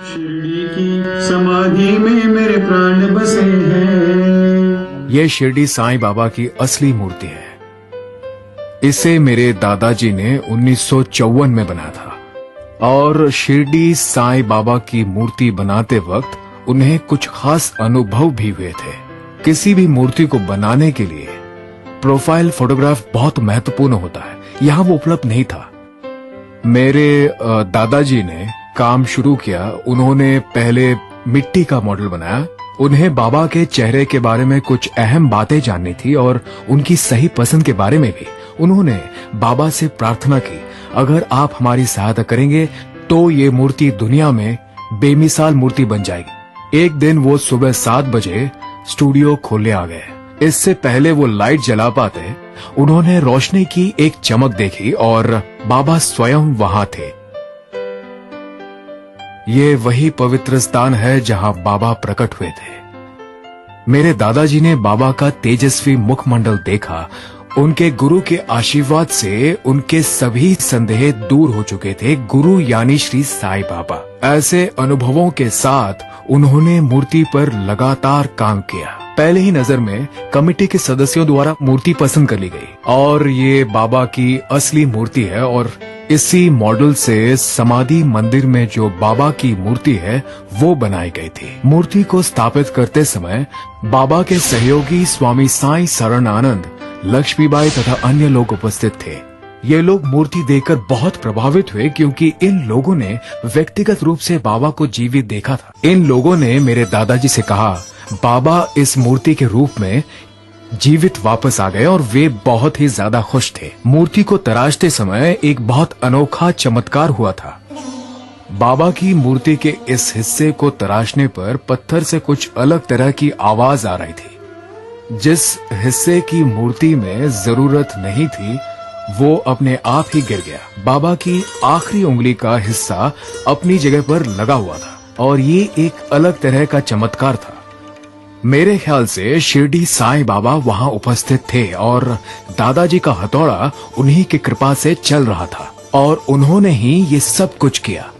शिरडी की समाधि में मेरे प्राण बसे हैं। ये शिरडी साईं बाबा की असली मूर्ति है। इसे मेरे दादाजी ने 1954 में बनाया था और शिरडी साईं बाबा की मूर्ति बनाते वक्त उन्हें कुछ खास अनुभव भी हुए थे। किसी भी मूर्ति को बनाने के लिए प्रोफाइल फोटोग्राफ बहुत महत्वपूर्ण होता है, यहाँ वो उपलब्ध नहीं था। मेरे दादाजी ने काम शुरू किया। उन्होंने पहले मिट्टी का मॉडल बनाया। उन्हें बाबा के चेहरे के बारे में कुछ अहम बातें जाननी थी और उनकी सही पसंद के बारे में भी। उन्होंने बाबा से प्रार्थना की, अगर आप हमारी सहायता करेंगे तो ये मूर्ति दुनिया में बेमिसाल मूर्ति बन जाएगी। एक दिन वो सुबह 7 बजे स्टूडियो खोलने आ गए। इससे पहले वो लाइट जला पाते, उन्होंने रोशनी की एक चमक देखी और बाबा स्वयं वहां थे। ये वही पवित्र स्थान है जहां बाबा प्रकट हुए थे। मेरे दादाजी ने बाबा का तेजस्वी मुखमंडल देखा। उनके गुरु के आशीर्वाद से उनके सभी संदेह दूर हो चुके थे। गुरु यानी श्री साईं बाबा। ऐसे अनुभवों के साथ उन्होंने मूर्ति पर लगातार काम किया। पहले ही नजर में कमेटी के सदस्यों द्वारा मूर्ति पसंद कर ली गई और ये बाबा की असली मूर्ति है और इसी मॉडल से समाधि मंदिर में जो बाबा की मूर्ति है वो बनाई गई थी। मूर्ति को स्थापित करते समय बाबा के सहयोगी स्वामी साईं शरणानंद, लक्ष्मीबाई तथा अन्य लोग उपस्थित थे। ये लोग मूर्ति देखकर बहुत प्रभावित हुए क्योंकि इन लोगों ने व्यक्तिगत रूप से बाबा को जीवित देखा था। इन लोगों ने मेरे दादाजी से कहा, बाबा इस मूर्ति के रूप में जीवित वापस आ गए और वे बहुत ही ज्यादा खुश थे। मूर्ति को तराशते समय एक बहुत अनोखा चमत्कार हुआ था। बाबा की मूर्ति के इस हिस्से को तराशने पर पत्थर से कुछ अलग तरह की आवाज आ रही थी। जिस हिस्से की मूर्ति में जरूरत नहीं थी वो अपने आप ही गिर गया। बाबा की आखिरी उंगली का हिस्सा अपनी जगह पर लगा हुआ था और ये एक अलग तरह का चमत्कार था। मेरे ख्याल से शिरडी साईं बाबा वहां उपस्थित थे और दादाजी का हथौड़ा उन्हीं की कृपा से चल रहा था और उन्होंने ही ये सब कुछ किया।